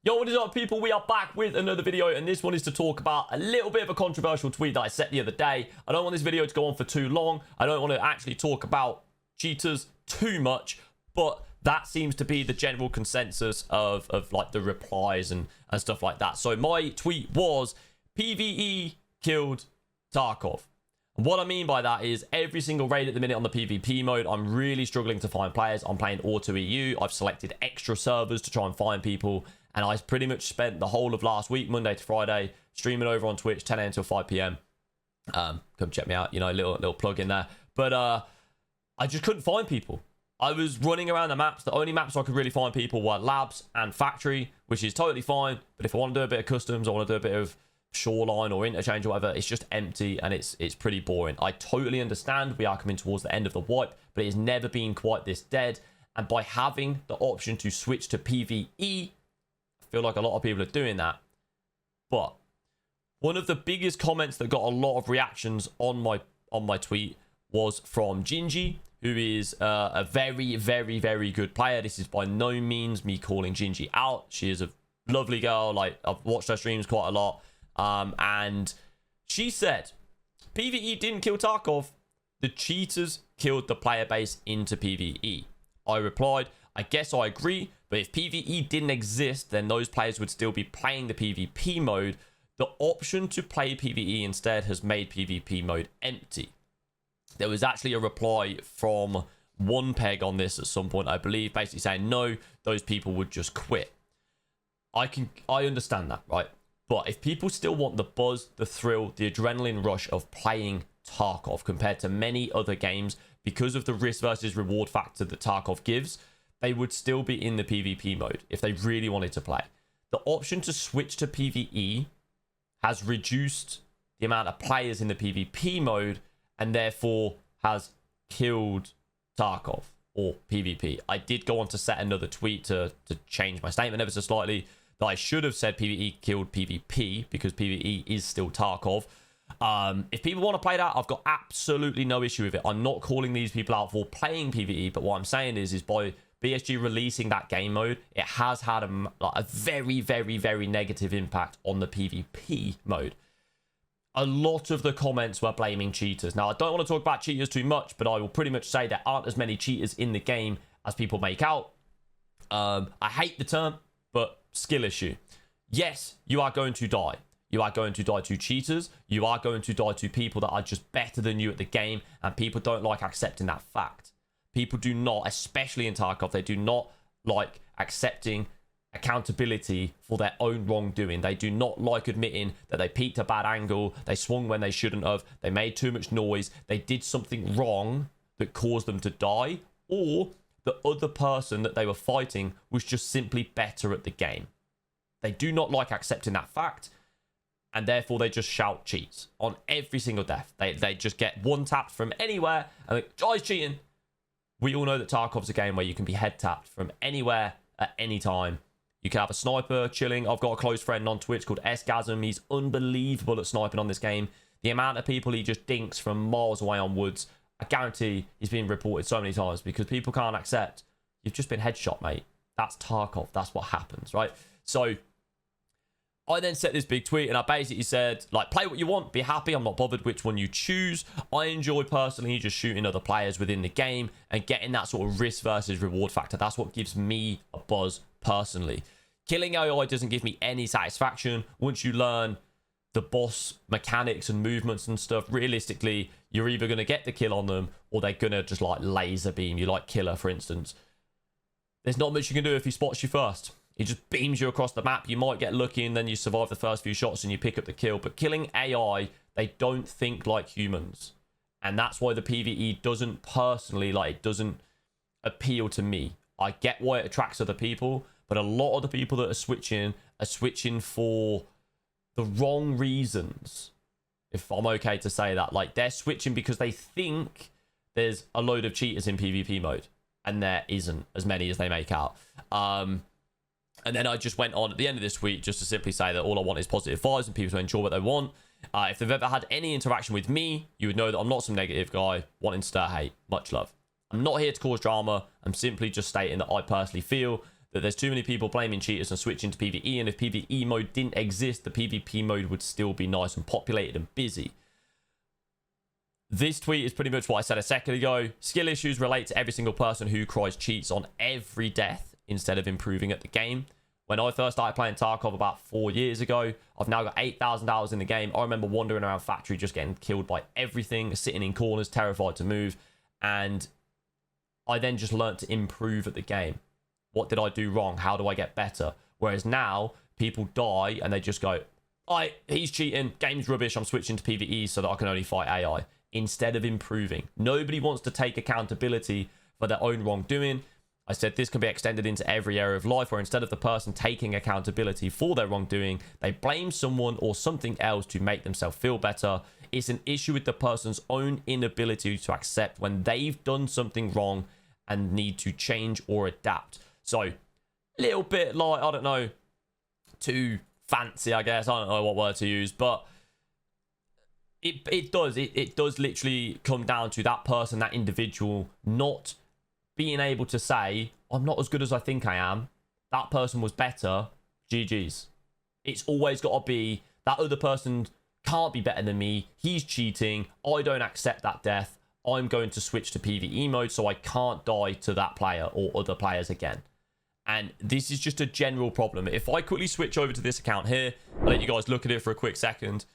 Yo, what is up, people? We are back with another video, and this one is to talk about a little bit of a controversial tweet that I set the other day. I don't want this video to go on for too long. I don't want to actually talk about cheaters too much, but that seems to be the general consensus of like the replies and stuff like that. So my tweet was PvE killed Tarkov. And what I mean by that is every single raid at the minute on the PvP mode, I'm really struggling to find players. I'm playing auto EU. I've selected extra servers to try and find people. And I pretty much spent the whole of last week, Monday to Friday, streaming over on Twitch, 10 a.m. till 5 p.m. Come check me out, you know, little plug in there. But I just couldn't find people. I was running around the maps. The only maps I could really find people were labs and factory, which is totally fine. But if I want to do a bit of customs, I want to do a bit of shoreline or interchange or whatever, it's just empty and it's pretty boring. I totally understand we are coming towards the end of the wipe, but it has never been quite this dead. And by having the option to switch to PvE, I feel like a lot of people are doing that. But one of the biggest comments that got a lot of reactions on my tweet was from Gingy, who is a very, very, very good player. This is by no means me calling Gingy out. She is a lovely girl. Like, I've watched her streams quite a lot. And she said, PvE didn't kill Tarkov. The cheaters killed the player base into PvE. I replied, I guess I agree, but if PvE didn't exist, then those players would still be playing the PvP mode. The option to play PvE instead has made PvP mode empty. There was actually a reply from One Peg on this at some point, I believe, basically saying, no, those people would just quit. I understand that, right? But if people still want the buzz, the thrill, the adrenaline rush of playing Tarkov compared to many other games, because of the risk versus reward factor that Tarkov gives, they would still be in the PvP mode if they really wanted to play. The option to switch to PvE has reduced the amount of players in the PvP mode and therefore has killed Tarkov or PvP. I did go on to set another tweet to change my statement ever so slightly, that I should have said PvE killed PvP because PvE is still Tarkov. If people want to play that, I've got absolutely no issue with it. I'm not calling these people out for playing PvE, but what I'm saying is by BSG releasing that game mode, it has had a very, very, very negative impact on the PvP mode. A lot of the comments were blaming cheaters. Now, I don't want to talk about cheaters too much, but I will pretty much say there aren't as many cheaters in the game as people make out. I hate the term, but skill issue. Yes, you are going to die. You are going to die to cheaters. You are going to die to people that are just better than you at the game, and people don't like accepting that fact. People do not, especially in Tarkov, they do not like accepting accountability for their own wrongdoing. They do not like admitting that they peaked a bad angle, they swung when they shouldn't have, they made too much noise, they did something wrong that caused them to die, or the other person that they were fighting was just simply better at the game. They do not like accepting that fact, and therefore they just shout cheats on every single death. They just get one tapped from anywhere and like, Jai's cheating. We all know that Tarkov's a game where you can be head tapped from anywhere at any time. You can have a sniper chilling. I've got a close friend on Twitch called Sgasm. He's unbelievable at sniping on this game. The amount of people he just dinks from miles away on woods, I guarantee he's been reported so many times because people can't accept you've just been headshot, mate. That's Tarkov. That's what happens, right? So I then set this big tweet and I basically said, like, play what you want, be happy. I'm not bothered which one you choose. I enjoy personally just shooting other players within the game and getting that sort of risk versus reward factor. That's what gives me a buzz personally. Killing AI doesn't give me any satisfaction. Once you learn the boss mechanics and movements and stuff, realistically, you're either going to get the kill on them or they're going to just like laser beam you, like Killer, for instance. There's not much you can do if he spots you first. He just beams you across the map. You might get lucky and then you survive the first few shots and you pick up the kill. But killing AI, they don't think like humans. And that's why the PvE doesn't personally, like, it doesn't appeal to me. I get why it attracts other people, but a lot of the people that are switching for the wrong reasons, if I'm okay to say that. Like, they're switching because they think there's a load of cheaters in PvP mode, and there isn't as many as they make out. And then I just went on at the end of this week just to simply say that all I want is positive vibes and people to enjoy what they want. If they've ever had any interaction with me, you would know that I'm not some negative guy wanting to stir hate. Much love. I'm not here to cause drama. I'm simply just stating that I personally feel that there's too many people blaming cheaters and switching to PvE, and if PvE mode didn't exist, the PvP mode would still be nice and populated and busy. This tweet is pretty much what I said a second ago. Skill issues relate to every single person who cries cheats on every death instead of improving at the game. When I first started playing Tarkov about 4 years ago, I've now got 8,000 hours in the game. I remember wandering around factory just getting killed by everything, sitting in corners, terrified to move. And I then just learned to improve at the game. What did I do wrong? How do I get better? Whereas now, people die and they just go, he's cheating, game's rubbish, I'm switching to PvE so that I can only fight AI. Instead of improving. Nobody wants to take accountability for their own wrongdoing. I said this can be extended into every area of life, where instead of the person taking accountability for their wrongdoing, they blame someone or something else to make themselves feel better. It's an issue with the person's own inability to accept when they've done something wrong and need to change or adapt. So, a little bit like, I don't know, too fancy, I guess. I don't know what word to use, but it does literally come down to that person, that individual, not being able to say, I'm not as good as I think I am. That person was better. GG's. It's always got to be, that other person can't be better than me. He's cheating. I don't accept that death. I'm going to switch to PvE mode so I can't die to that player or other players again. And this is just a general problem. If I quickly switch over to this account here, I'll let you guys look at it for a quick second.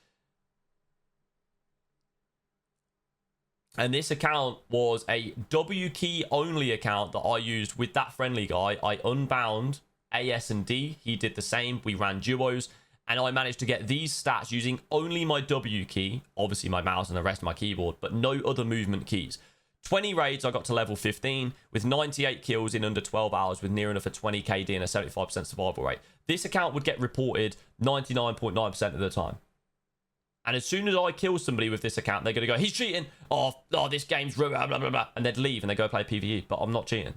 And this account was a W key only account that I used with that friendly guy. I unbound AS and D. He did the same. We ran duos. And I managed to get these stats using only my W key. Obviously my mouse and the rest of my keyboard. But no other movement keys. 20 raids, I got to level 15. With 98 kills in under 12 hours. With near enough a 20 KD and a 75% survival rate. This account would get reported 99.9% of the time. And as soon as I kill somebody with this account, they're going to go, he's cheating. Oh, this game's blah, blah, blah, blah. And they'd leave and they go play PvE. But I'm not cheating.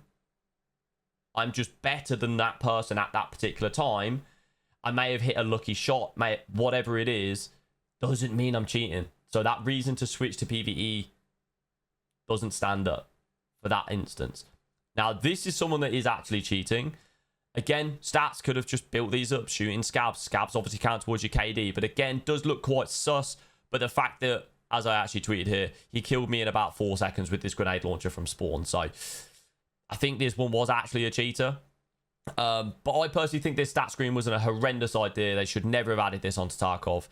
I'm just better than that person at that particular time. I may have hit a lucky shot, whatever it is, doesn't mean I'm cheating. So that reason to switch to PvE doesn't stand up for that instance. Now, this is someone that is actually cheating. Again, stats could have just built these up, shooting scabs. Scabs obviously count towards your KD, but again, does look quite sus. But the fact that, as I actually tweeted here, he killed me in about 4 seconds with this grenade launcher from spawn. So I think this one was actually a cheater. But I personally think this stat screen was a horrendous idea. They should never have added this onto Tarkov.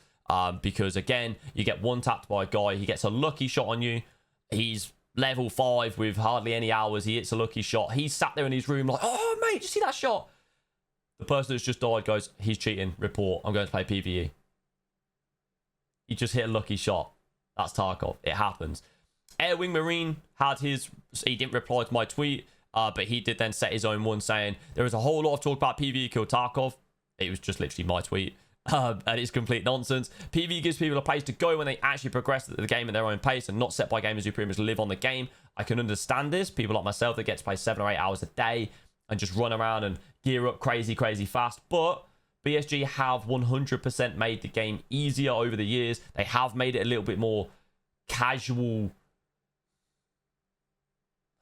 Because again, you get one tapped by a guy. He gets a lucky shot on you. He's level 5 with hardly any hours. He hits a lucky shot. He's sat there in his room like, oh, mate, did you see that shot? The person that's just died goes, he's cheating. Report. I'm going to play PvE. He just hit a lucky shot. That's Tarkov. It happens. Airwing Marine had his... He didn't reply to my tweet, but he did then set his own one saying, there was a whole lot of talk about PvE killed Tarkov. It was just literally my tweet. And it's complete nonsense. PvE gives people a place to go when they actually progress the game at their own pace and not set by gamers who pretty much live on the game. I can understand this. People like myself that get to play 7 or 8 hours a day and just run around and gear up crazy fast. But BSG have 100% made the game easier over the years. They have made it a little bit more casual.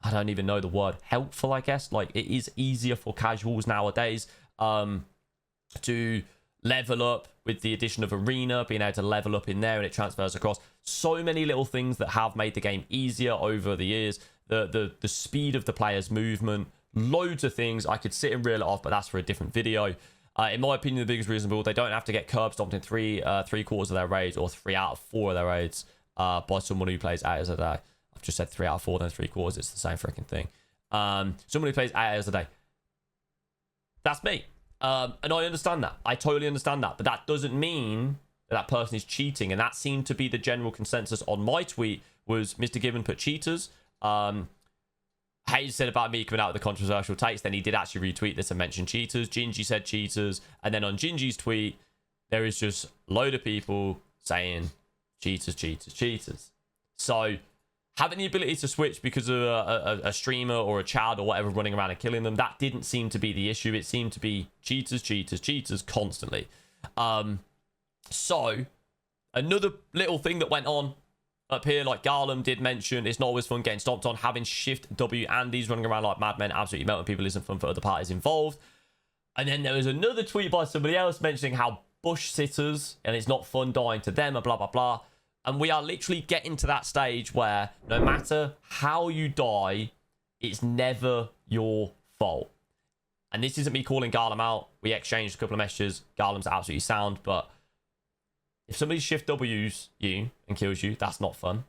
I don't even know the word. Helpful, I guess. Like, it is easier for casuals nowadays to level up with the addition of Arena, being able to level up in there and it transfers across. So many little things that have made the game easier over the years. The speed of the player's movement, loads of things. I could sit and reel it off, but that's for a different video. In my opinion, the biggest reason they don't have to get curb stomped in three quarters of their raids or 3 out of 4 of their raids by someone who plays 8 hours a day. I've just said 3 out of 4, then 3 quarters. It's the same freaking thing. Someone who plays 8 hours a day. That's me. And I understand that. I totally understand that. But that doesn't mean that person is cheating. And that seemed to be the general consensus on my tweet was Mr. Gibbon put cheaters. Hayes said about me coming out with the controversial takes. Then he did actually retweet this and mention cheaters. Gingy said cheaters. And then on Gingy's tweet, there is just a load of people saying cheaters, cheaters, cheaters. So having the ability to switch because of a streamer or a Chad or whatever running around and killing them, that didn't seem to be the issue. It seemed to be cheaters, cheaters, cheaters constantly. So another little thing that went on up here, like Garland did mention, it's not always fun getting stomped on. Having Shift W Andes running around like madmen absolutely melting people isn't fun for other parties involved. And then there was another tweet by somebody else mentioning how bush sitters, and it's not fun dying to them, and blah, blah, blah. And we are literally getting to that stage where no matter how you die, it's never your fault. And this isn't me calling Garlem out. We exchanged a couple of messages. Garlem's absolutely sound, but if somebody shift W's you and kills you, that's not fun.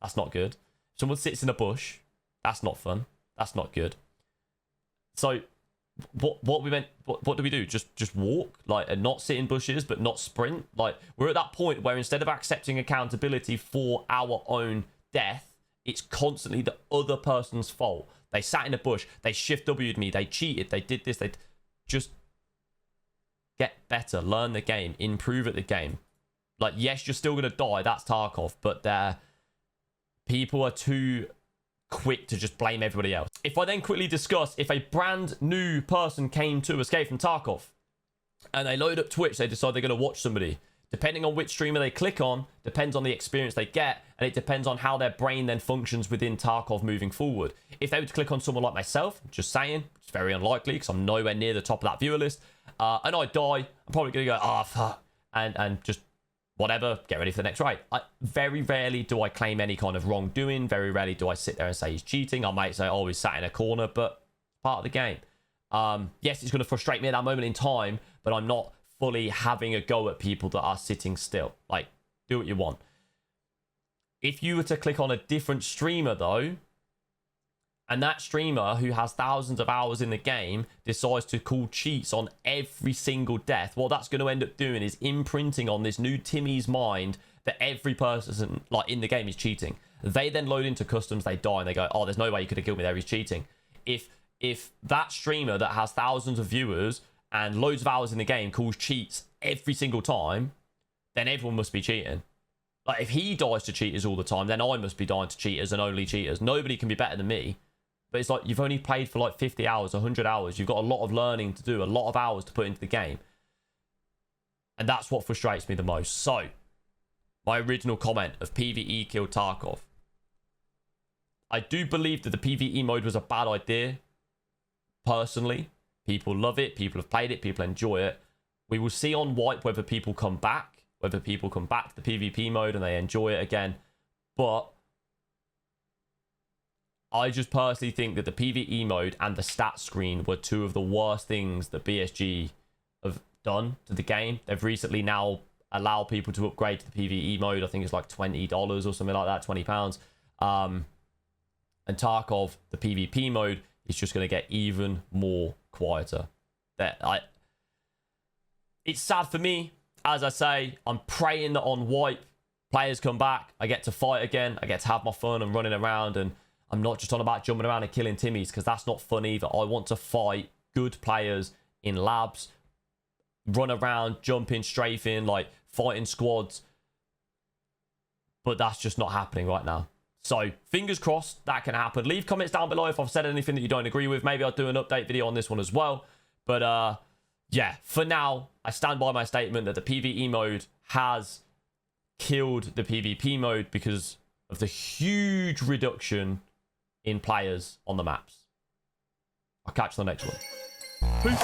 That's not good. If someone sits in a bush, that's not fun. That's not good. So what do we do? Just walk, like, and not sit in bushes, but not sprint? Like, we're at that point where instead of accepting accountability for our own death, it's constantly the other person's fault. They sat in a bush, they shift W'd me, they cheated, they did this, they just get better, learn the game, improve at the game. Like, yes, you're still gonna die, that's Tarkov, but people are too quick to just blame everybody else. If I then quickly discuss, if a brand new person came to Escape from Tarkov and they load up Twitch, they decide they're going to watch somebody, depending on which streamer they click on, depends on the experience they get, and it depends on how their brain then functions within Tarkov moving forward. If they were to click on someone like myself, just saying, it's very unlikely because I'm nowhere near the top of that viewer list, and I die, I'm probably going to go, oh, fuck, and just whatever, get ready for the next raid. Very rarely do I claim any kind of wrongdoing. Very rarely do I sit there and say he's cheating. I might say, oh, he's sat in a corner, but part of the game. Yes, it's going to frustrate me at that moment in time, but I'm not fully having a go at people that are sitting still. Like, do what you want. If you were to click on a different streamer, though, and that streamer who has thousands of hours in the game decides to call cheats on every single death, what that's going to end up doing is imprinting on this new Timmy's mind that every person like in the game is cheating. They then load into customs, they die, and they go, oh, there's no way you could have killed me there, he's cheating. If that streamer that has thousands of viewers and loads of hours in the game calls cheats every single time, then everyone must be cheating. Like, if he dies to cheaters all the time, then I must be dying to cheaters and only cheaters. Nobody can be better than me. But it's like, you've only played for like 50 hours, 100 hours. You've got a lot of learning to do, a lot of hours to put into the game. And that's what frustrates me the most. So, my original comment of PvE killed Tarkov. I do believe that the PvE mode was a bad idea. Personally, people love it. People have played it. People enjoy it. We will see on Wipe whether people come back. Whether people come back to the PvP mode and they enjoy it again. But I just personally think that the PvE mode and the stat screen were two of the worst things that BSG have done to the game. They've recently now allowed people to upgrade to the PvE mode. I think it's like $20 or something like that, £20. And Tarkov, the PvP mode, is just going to get even more quieter. It's sad for me. As I say, I'm praying that on Wipe, players come back, I get to fight again, I get to have my fun and running around, and I'm not just on about jumping around and killing Timmies, because that's not fun either. I want to fight good players in labs, run around, jumping, strafing, like fighting squads. But that's just not happening right now. So, fingers crossed that can happen. Leave comments down below if I've said anything that you don't agree with. Maybe I'll do an update video on this one as well. But, yeah, for now, I stand by my statement that the PvE mode has killed the PvP mode because of the huge reduction in players on the maps. I'll catch you on the next one. Peace.